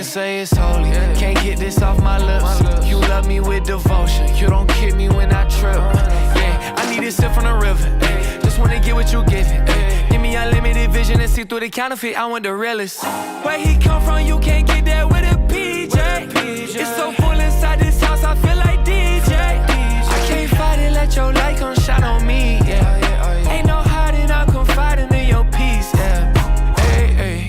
say it's holy. Can't get this off my lips. You love me with devotion. You don't kick me when I trip. Yeah, I need a sip from the river. Just wanna get what you giving. Give me unlimited vision and see through the counterfeit. I want the realest. Where he come from, you can't get that with a PJ. It's so full inside this house, I feel like DJ. I can't fight it, let your light come shine on me. Yeah, ain't no hiding, I'm confiding in your peace. Yeah.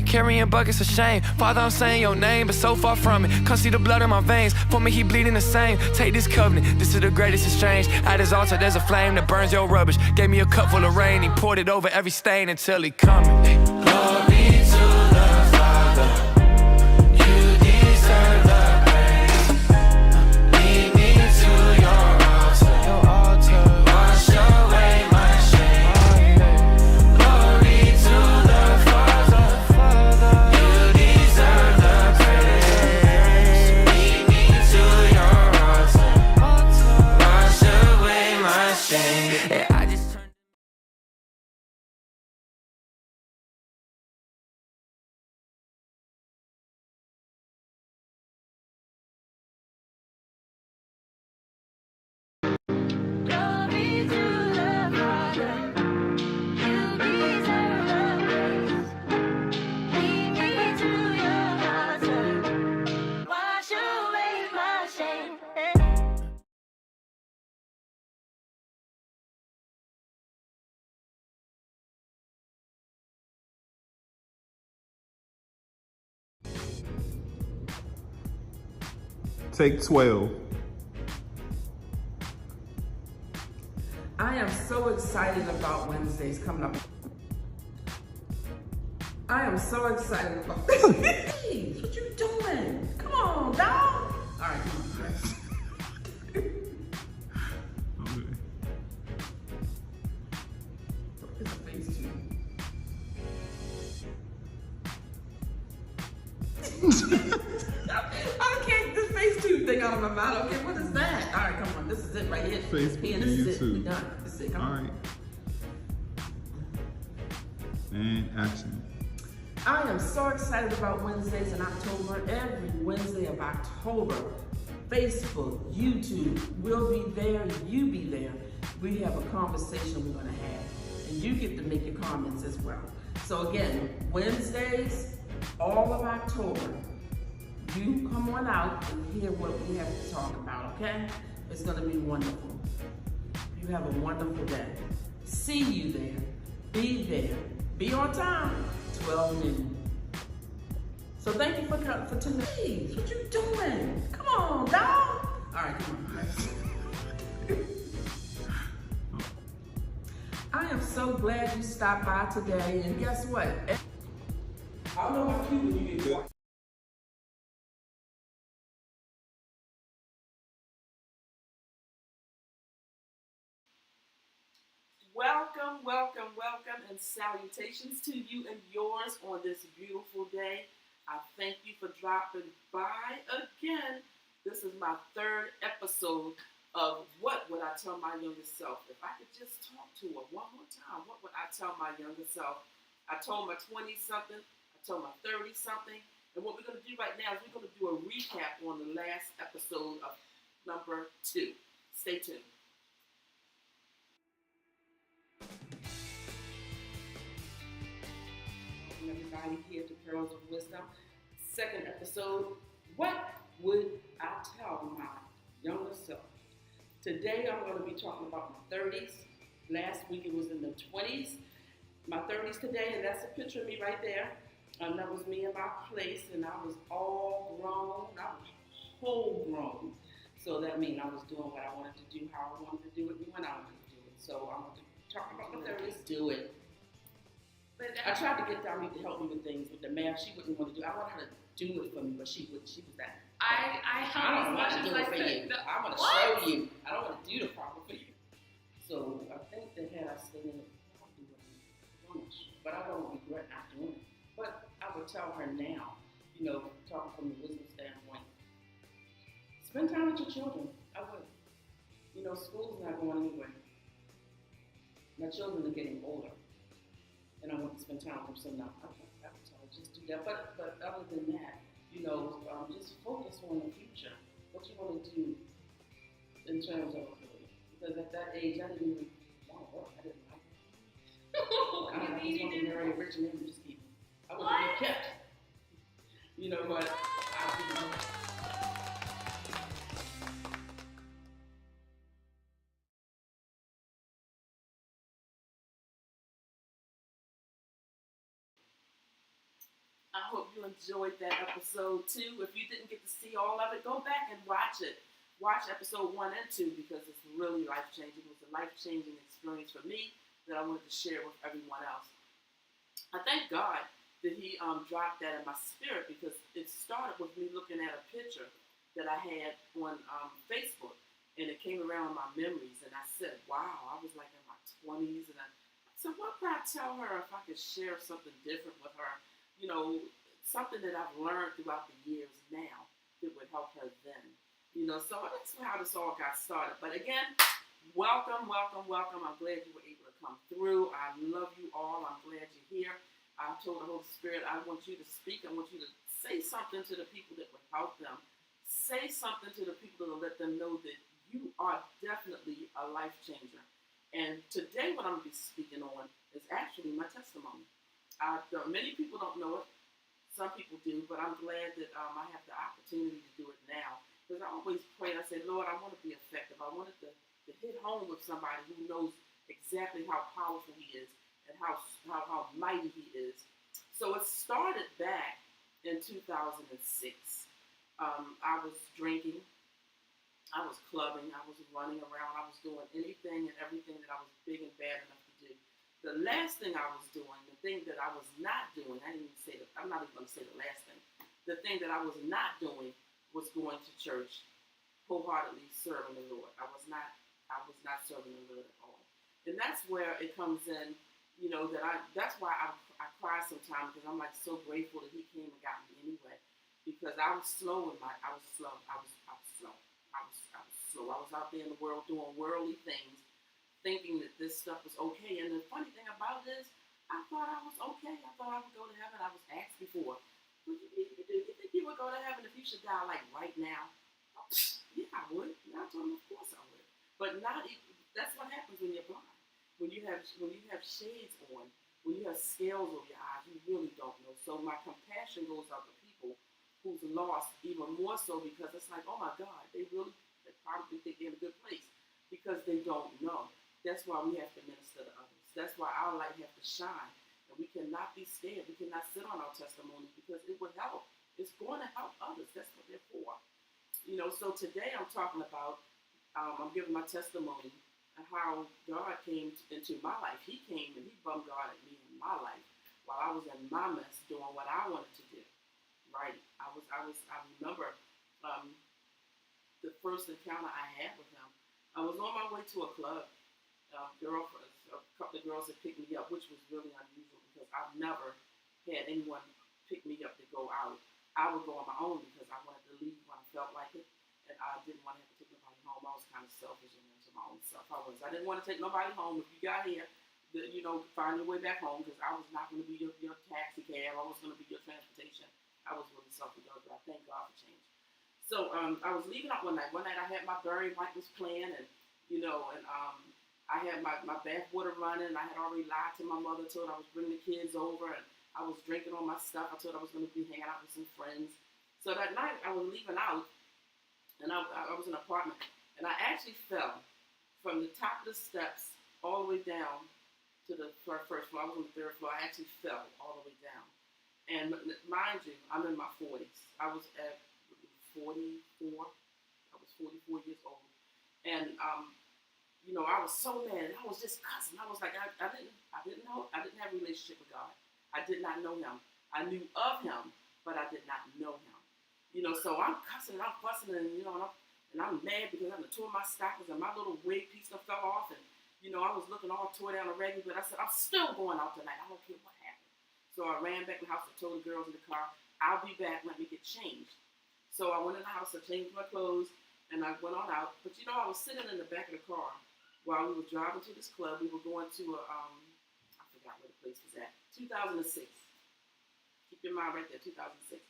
Carrying buckets of shame. Father, I'm saying your name, but so far from it. Come see the blood in my veins. For me, he bleeding the same. Take this covenant, this is the greatest exchange. At his altar, there's a flame that burns your rubbish. Gave me a cup full of rain. He poured it over every stain until he coming. Glory to the Father. You deserve the praise. Lead me to your altar. Wash away my shame. Glory to the Father. You deserve the praise. Lead me to your altar. Wash away my shame. Yeah, I just turned. Glory to the Father. You deserve the praise. Lead me to your altar. Wash away my shame. Take 12. I am so excited about Wednesdays coming up. I am so excited about this. Please, what you doing? Come on, dog. All right, come on. It's a face tube. I can't this face tube thing out of my mouth. Okay, what is that? All right, come on. This is it right here. Facebook Here, and this is it. YouTube. We done. This is it. Come All on. right. And action. I am so excited about Wednesdays in October. Every Wednesday of October, Facebook, YouTube, we'll be there, you be there. We have a conversation we're gonna have, and you get to make your comments as well. So again, Wednesdays, all of October, you come on out and hear what we have to talk about, okay? It's gonna be wonderful. You have a wonderful day. See you there, be on time, 12 noon. So thank you for tuning in. Please, what you doing? Come on, dog. All right, come on. I am so glad you stopped by today, and guess what? I don't know about you when you get quiet. Welcome, welcome, welcome, and salutations to you and yours on this beautiful day. I thank you for dropping by again. This is my third episode of What Would I Tell My Younger Self? If I could just talk to her one more time, what would I tell my younger self? I told my 20-something, I told my 30-something, and what we're going to do right now is we're going to do a recap on the last episode of number 2. Stay tuned. Everybody here to Pearls of Wisdom. Second episode, what would I tell my younger self? Today I'm going to be talking about my 30s. Last week it was in the 20s. My 30s today, and that's a picture of me right there. That was me in my place, and I was all grown. I was whole grown. So that means I was doing what I wanted to do, how I wanted to do it, and when I wanted to do it. So I'm going to talk about my 30s. Do it. I tried to get Darby to help me with things with the math. She wouldn't want to do it. I wanted her to do it for me, but she wouldn't. She was that. I don't want to do it for you. I want to show you. I don't want to do the problem for you. So I think they had us saying, I'll do what I want, but I don't regret not doing it. But I would tell her now, talking from the wisdom standpoint, spend time with your children. I would. School's not going anywhere. My children are getting older. And I want to spend time with them, so now I would tell her just do that. But other than that, just focus on the future. What you want to do in terms of a career. Because at that age, I didn't even want to work. I didn't like it. I just wanted to marry a rich and maybe just keep. I wanted to be kept. But I didn't know. I hope you enjoyed that episode too. If you didn't get to see all of it, go back and watch it. Watch episode 1 and 2 because it's really life-changing. It was a life-changing experience for me that I wanted to share with everyone else. I thank God that He dropped that in my spirit because it started with me looking at a picture that I had on Facebook, and it came around my memories, and I said, wow, I was like in my 20s, and I said, what could I tell her if I could share something different with her? Something that I've learned throughout the years now that would help her then. So that's how this all got started. But again, welcome, welcome, welcome. I'm glad you were able to come through. I love you all. I'm glad you're here. I told the Holy Spirit, I want you to speak. I want you to say something to the people that would help them. Say something to the people that will let them know that you are definitely a life changer. And today what I'm going to be speaking on is actually my testimony. Many people don't know it. Some people do, but I'm glad that I have the opportunity to do it now. Because I always pray, I say, Lord, I want to be effective. I wanted to hit home with somebody who knows exactly how powerful He is and how mighty He is. So it started back in 2006. I was drinking. I was clubbing. I was running around. I was doing anything and everything that I was big and bad enough to do. The last thing I was doing, the thing that I was not doing, I'm not even going to say the last thing. The thing that I was not doing was going to church, wholeheartedly serving the Lord. I was not serving the Lord at all. And that's where it comes in, that's why I cry sometimes because I'm like so grateful that He came and got me anyway. Because I was slow. I was slow. I was slow. I was out there in the world doing worldly things, thinking that this stuff was okay. And the funny thing about it is, I thought I was okay. I thought I would go to heaven. I was asked before, what do you think you would go to heaven if you should die like right now? Oh, yeah, I would. And I told him, of course I would. But that's what happens when you're blind. When you have shades on, when you have scales over your eyes, you really don't know. So my compassion goes out to people who's lost even more so because it's like, oh my God, they probably think they're in a good place because they don't know. That's why we have to minister to others. That's why our light has to shine. And we cannot be scared. We cannot sit on our testimony because it would help. It's going to help others. That's what they're for. So today I'm talking about, I'm giving my testimony of how God came into my life. He came and He bombarded me in my life while I was in my mess doing what I wanted to do. Right? I remember the first encounter I had with Him. I was on my way to a club. A couple of girls had picked me up, which was really unusual because I've never had anyone pick me up to go out. I would go on my own because I wanted to leave when I felt like it, and I didn't want to have to take nobody home. I was kind of selfish and into my own self. I didn't want to take nobody home. If you got here, find your way back home because I was not going to be your taxi cab. I was going to be your transportation. I was really self-indulgent, but I thank God for change. So I was leaving out one night. One night I had my Barry White was playing, and I had my bath water running. I had already lied to my mother, told I was bringing the kids over, and I was drinking all my stuff. I told I was going to be hanging out with some friends. So that night I was leaving out, and I was in an apartment, and I actually fell from the top of the steps all the way down to the first floor. I was on the third floor. I actually fell all the way down. And mind you, I'm in my 40s. I was at 44. I was 44 years old. And I was so mad. I was just cussing. I was like, I didn't have a relationship with God. I did not know Him. I knew of Him, but I did not know Him. So I'm cussing and I'm fussing and I'm mad because I tore my stockings and my little wig piece fell off and I was looking all tore down already, but I said, I'm still going out tonight. I don't care what happened. So I ran back in the house and told the girls in the car, I'll be back, let me get changed. So I went in the house, I changed my clothes, and I went on out. But I was sitting in the back of the car while we were driving to this club. We were going to I forgot where the place was at. 2006. Keep your mind right there, 2006.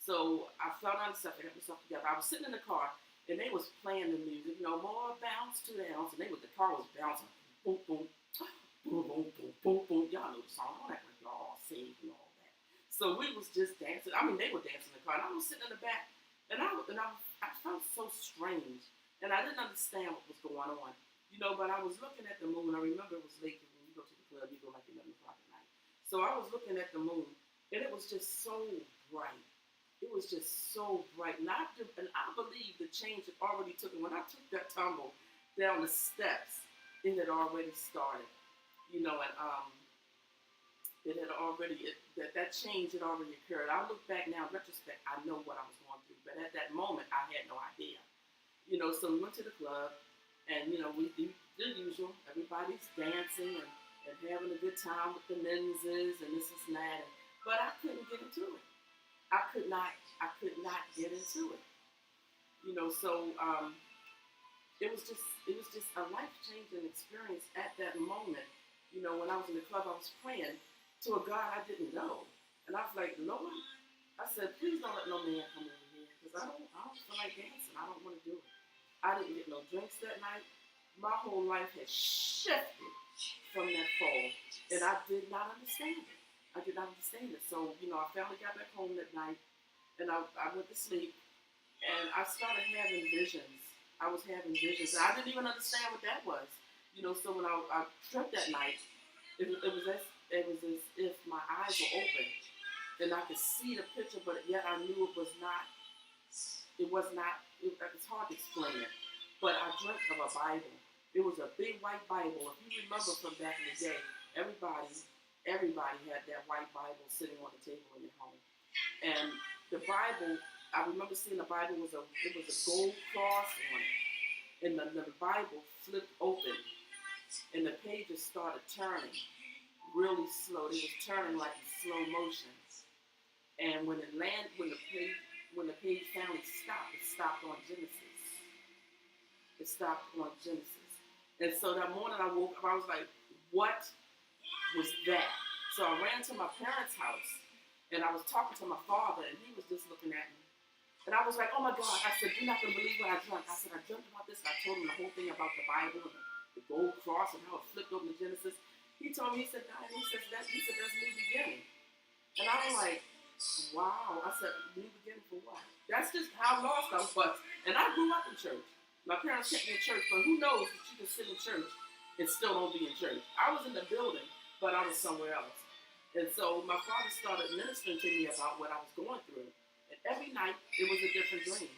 So I fell down the steps, I got myself together. I was sitting in the car, and they was playing the music, more bounce to the ounce, and the car was bouncing, boom, boom, boom, boom, boom, boom, boom. Y'all know the song. Don't act like y'all all saved and all that. So we was just dancing. I mean, they were dancing in the car, and I was sitting in the back, and I felt so strange, and I didn't understand what was going on, But I was looking at the moon. I remember it was late because when you go to the club, you go like 11 o'clock at night. So I was looking at the moon, and it was just so bright. It was just so bright, and I believe the change had already taken. When I took that tumble down the steps, it had already started, and it had already that change had already occurred. I look back now in retrospect, I know what I was going through, but at that moment, I had no idea, So we went to the club, and we do the usual. Everybody's dancing and having a good time with the menses and this and that, but I couldn't get into it. I could not get into it. So it was just a life-changing experience at that moment. When I was in the club, I was praying to a God I didn't know. And I was like, Lord, I said, please don't let no man come over here, because I don't feel like dancing. I don't want to do it. I didn't get no drinks that night. My whole life had shifted from that fall, and I did not understand it. I did not understand it. So, our family got back home that night, and I went to sleep, and I started having visions. I was having visions, and I didn't even understand what that was. So when I tripped that night, it was as if my eyes were open, and I could see the picture, but yet I knew it was not. It's hard to explain it, but I dreamt of a Bible. It was a big white Bible. If you remember from back in the day, everybody had that white Bible sitting on the table in their home. And the Bible, I remember seeing the Bible, it was a gold cross on it. And the Bible flipped open, and the pages started turning really slow. They was turning like in slow motion. And when the page finally stopped, it stopped on Genesis. It stopped on Genesis. And so that morning I woke up, I was like, what was that? So I ran to my parents' house, and I was talking to my father, and he was just looking at me. And I was like, oh my God. I said, you're not going to believe what I dreamt. I said, I dreamt about this. And I told him the whole thing about the Bible and the gold cross and how it flipped open to Genesis. He told me, he said, that's new beginning. And I was like, wow. I said, new beginning for what? That's just how lost I was. And I grew up in church. My parents kept me in church, but who knows that you can sit in church and still don't be in church. I was in the building, but I was somewhere else. And so my father started ministering to me about what I was going through. And every night, it was a different dream.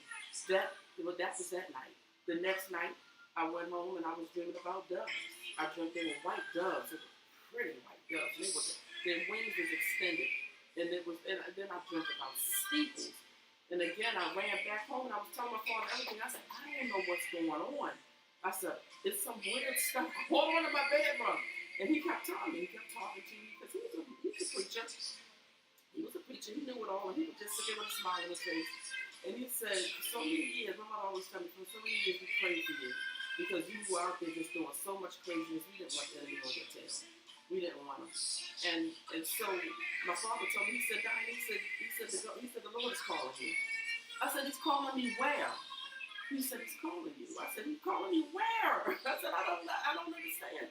That was that night. The next night, I went home and I was dreaming about doves. I dreamt they were white doves. They were pretty white doves. Their wings was extended. And then I dreamt about steeples. And again, I ran back home and I was telling my father everything. I said, I don't know what's going on. I said, it's some weird stuff going on in my bedroom. And he kept telling me, he kept talking to me, because he's a preacher. He was a preacher, he knew it all, and he would just sit there with a smile on his face. And he said, for so many years, my mother always told me, for so many years we prayed for you, because you were out there just doing so much craziness, we didn't want the enemy on your tail. We didn't want him. And so my father told me, he said, Diane, he said the Lord is calling you. I said, he's calling me where? He said, he's calling you. I said, he's calling me where? I said, I don't understand.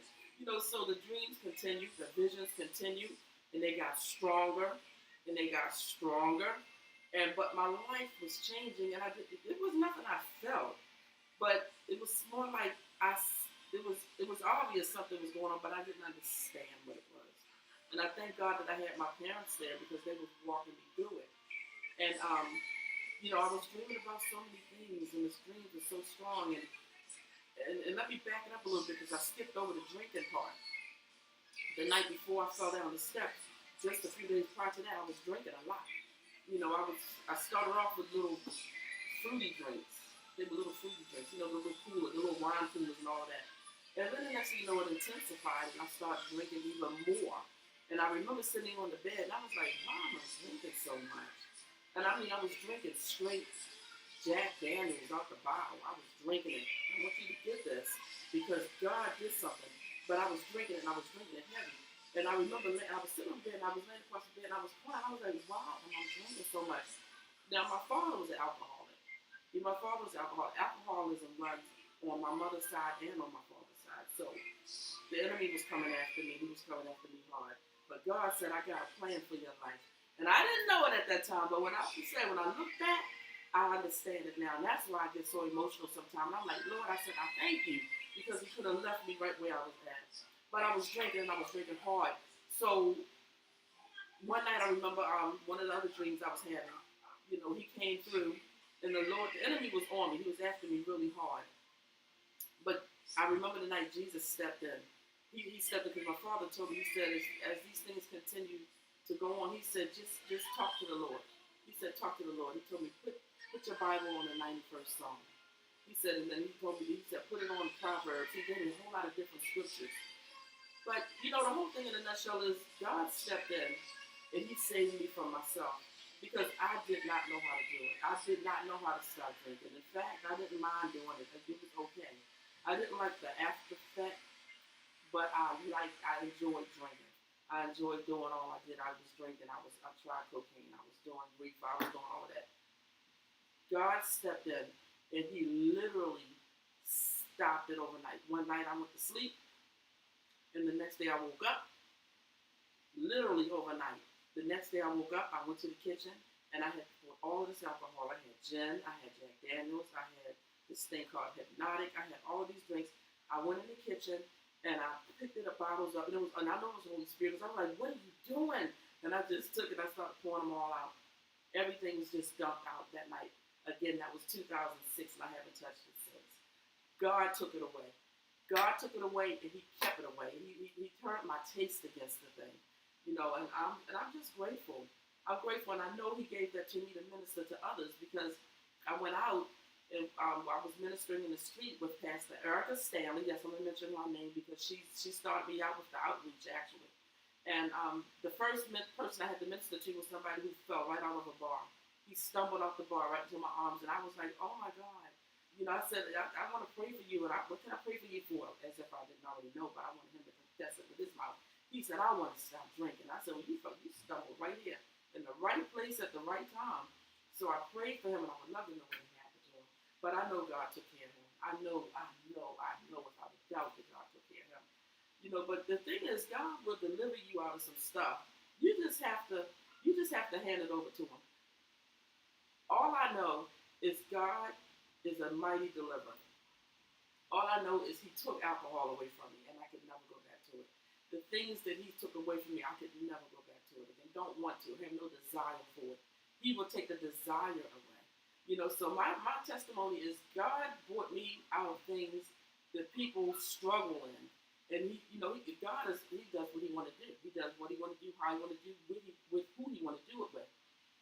So the dreams continued, the visions continued, and they got stronger, and they got stronger. But my life was changing, and it was nothing I felt, but it was more like it was obvious something was going on, but I didn't understand what it was. And I thank God that I had my parents there, because they were walking me through it. And I was dreaming about so many things, and this dream was so strong. And let me back it up a little bit, because I skipped over the drinking part. The night before I fell down the steps, just a few days prior to that, I was drinking a lot. I started off with little fruity drinks. They were little fruity drinks, the little cooler, the little wine coolers and all of that. And then the next thing you know, it intensified, and I started drinking even more. And I remember sitting on the bed, and I was like, why am I drinking so much? And I was drinking straight Jack Daniels out the bottle. I was drinking it. I want you to get this, because God did something. But I was drinking it, and I was drinking it heavy. And I remember I was sitting on the bed, and I was laying across the bed, and I was crying. I was like, why am I drinking so much? Now, my father was an alcoholic. My father was alcoholic. Alcoholism runs on my mother's side and on my father's side. So the enemy was coming after me. He was coming after me hard. But God said, I got a plan for your life. And I didn't know it at that time. But when I look back, I understand it now. And that's why I get so emotional sometimes. I'm like, Lord, I said, I thank you. Because he could have left me right where I was at. But I was drinking, and I was drinking hard. So one night I remember one of the other dreams I was having. He came through. And the enemy was on me. He was after me really hard. But I remember the night Jesus stepped in. He stepped in because my father told me, he said, as these things continue to go on, he said, just talk to the Lord. He said, talk to the Lord. He told me, put your Bible on the 91st Psalm. He said, and then he told me, put it on Proverbs. He gave me a whole lot of different scriptures. But, the whole thing in a nutshell is God stepped in and he saved me from myself because I did not know how to do it. I did not know how to stop drinking. In fact, I didn't mind doing it. It was okay. I didn't like the after effect. But I enjoyed drinking. I enjoyed doing all I did. I was drinking. I tried cocaine. I was doing reefer. I was doing all of that. God stepped in, and he literally stopped it overnight. One night I went to sleep, and the next day I woke up, literally overnight. The next day I woke up, I went to the kitchen, and I had all of this alcohol. I had gin. I had Jack Daniels. I had this thing called Hypnotic. I had all of these drinks. I went in the kitchen. And I picked the bottles up, and I know it was the Holy Spirit. I was like, what are you doing? And I just took it. I started pouring them all out. Everything was just dumped out that night. Again, that was 2006, and I haven't touched it since. God took it away. God took it away, and he kept it away. He turned my taste against the thing. And I'm just grateful. I'm grateful, and I know he gave that to me to minister to others because I went out. And I was ministering in the street with Pastor Erica Stanley. Yes, I'm going to mention her name because she started me out with the outreach, actually. And the first person I had to minister to was somebody who fell right out of a bar. He stumbled off the bar right into my arms, and I was like, oh, my God. I said, I want to pray for you. And what can I pray for you for? As if I didn't already know, but I wanted him to confess it with his mouth. He said, I want to stop drinking. I said, well, you stumbled right here in the right place at the right time. So I prayed for him, and I would love to know what happened. But I know God took care of him. I know without a doubt that God took care of him. But the thing is, God will deliver you out of some stuff. You just have to hand it over to him. All I know is God is a mighty deliverer. All I know is he took alcohol away from me, and I could never go back to it. The things that he took away from me, I could never go back to it again. Don't want to. I have no desire for it. He will take the desire away. So my testimony is God brought me out of things that people struggle in. And God does what he want to do. He does what he want to do, how he want to do, with who he want to do it with.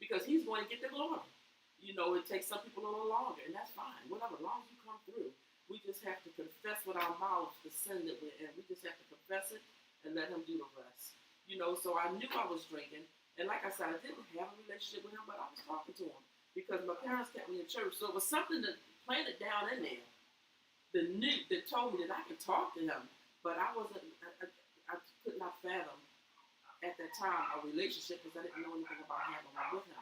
Because he's going to get the glory. It takes some people a little longer, and that's fine. Whatever, as long as you come through. We just have to confess with our mouths the sin that we're in. We just have to confess it and let him do the rest. So I knew I was drinking. And like I said, I didn't have a relationship with him, but I was talking to him. Because my parents kept me in church. So it was something that planted down in there that told me that I could talk to him. But I could not fathom at that time a relationship because I didn't know anything about having one with him.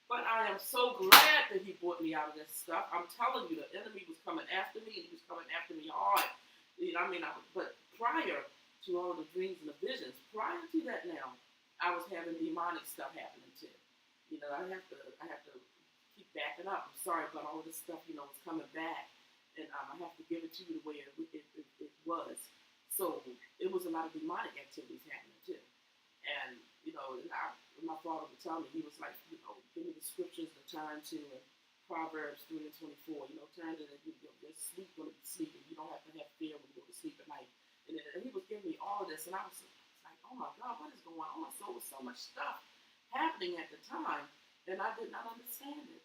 But I am so glad that he brought me out of this stuff. I'm telling you, the enemy was coming after me, and he was coming after me hard. But prior to all the dreams and the visions, prior to that now, I was having demonic stuff happening too. I have to keep backing up. I'm sorry, but all this stuff, is coming back, and I have to give it to you the way it was. So it was a lot of demonic activities happening too, and my father would tell me, he was like, give me the scriptures to turn to, and Proverbs 3 and 24. Turn to your sleep when you sleep, and you don't have to have fear when you go to sleep at night. And he was giving me all of this, and I was like, oh my God, what is going on? So there was so much stuff happening at the time, and I did not understand it.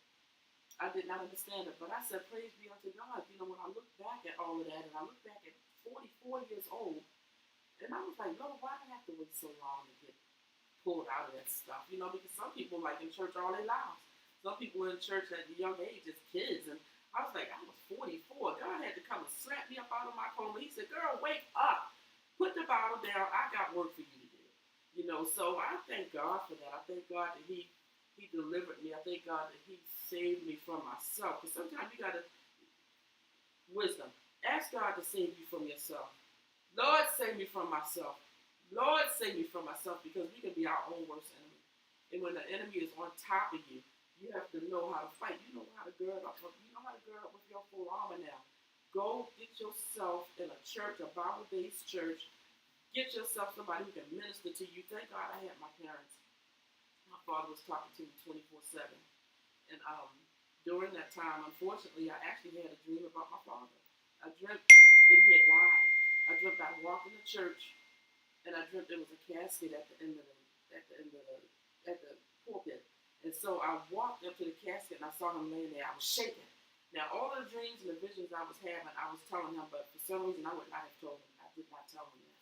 But I said, praise be unto God. When I look back at all of that, and I look back at 44 years old, and I was like, Lord, why did I have to wait so long to get pulled out of that stuff? Because some people like in church all their lives. Some people in church at a young age as kids, and I was like, I was 44. God had to come and slap me up out of my coma. He said, girl, wake up. Put the bottle down. I got work for you to do. So I thank God for that. I thank God that he He delivered me. I thank God that He saved me from myself. Because sometimes you got to, wisdom, ask God to save you from yourself. Lord, save me from myself. Lord, save me from myself, because we can be our own worst enemy. And when the enemy is on top of you, you have to know how to fight. You know how to gird up. You know how to gird up with your full armor now. Go get yourself in a church, a Bible-based church. Get yourself somebody who can minister to you. Thank God I had my parents. My father was talking to me 24/7. And during that time, unfortunately, I actually had a dream about my father. I dreamt that he had died. I dreamt I walked in the church, and I dreamt there was a casket at the pulpit. And so I walked up to the casket, and I saw him laying there. I was shaking. Now, all of the dreams and the visions I was having, I was telling him, but for some reason, I would not have told him. I did not tell him that.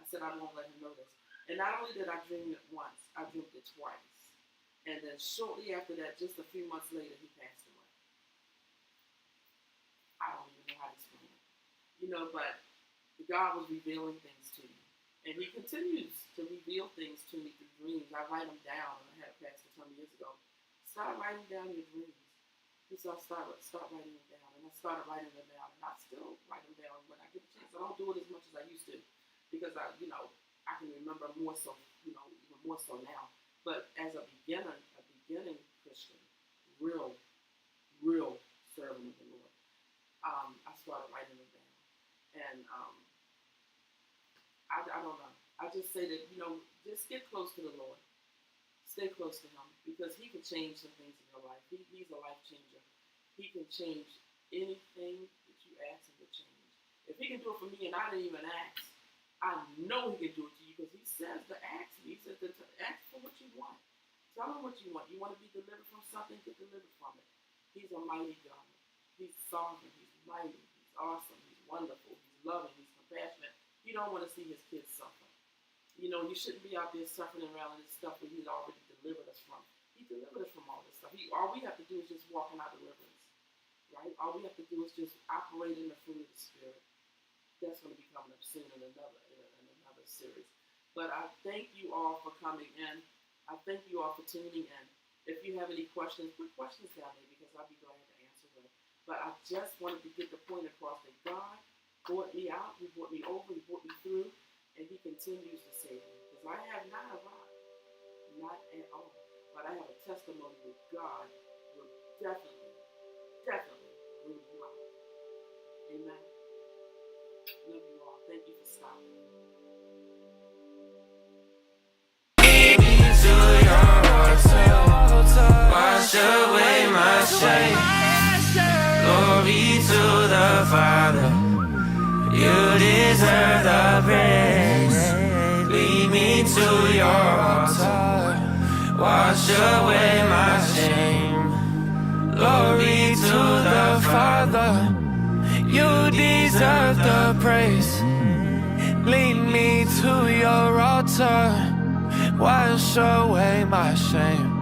I said, I won't let him know this. And not only did I dream it once, I dreamed it twice. And then shortly after that, just a few months later, he passed away. I don't even know how to explain it. You know, but God was revealing things to me. And He continues to reveal things to me through dreams. I write them down. And I had a pastor tell me years ago, start writing down your dreams. He said, start writing them down. And I started writing them down. And I still write them down when I get a chance. I don't do it as much as I used to, because I can remember more so, even more so now. But as a beginning Christian, real servant of the Lord, I started writing them down. And I don't know. I just say that, just get close to the Lord. Stay close to Him, because He can change some things in your life. He's a life changer. He can change anything that you ask Him to change. If He can do it for me and I didn't even ask, I know He can do it to you, because He says to ask me. He says to ask for what you want. Tell Him what you want. You want to be delivered from something? Get delivered from it. He's a mighty God. He's sovereign. He's mighty. He's awesome. He's wonderful. He's loving. He's compassionate. He don't want to see His kids suffer. You shouldn't be out there suffering around this stuff that He's already delivered us from. He delivered us from all this stuff. All we have to do is just walk in our deliverance, right? All we have to do is just operate in the fruit of the Spirit. That's going to be coming up soon in another series. But I thank you all for coming in. I thank you all for tuning in. If you have any questions, put questions down there, because I'll be glad to answer them. But I just wanted to get the point across that God brought me out. He brought me over. He brought me through. And He continues to save me. Because I have not arrived. Not at all. But I have a testimony that God will definitely bring you out. Amen. Love you all. Thank you for stopping. Wash away my shame. Glory to the Father. You deserve the praise. Lead me to your altar. Wash away my shame. Glory to the Father. You deserve the praise. Lead me to your altar. Wash away my shame.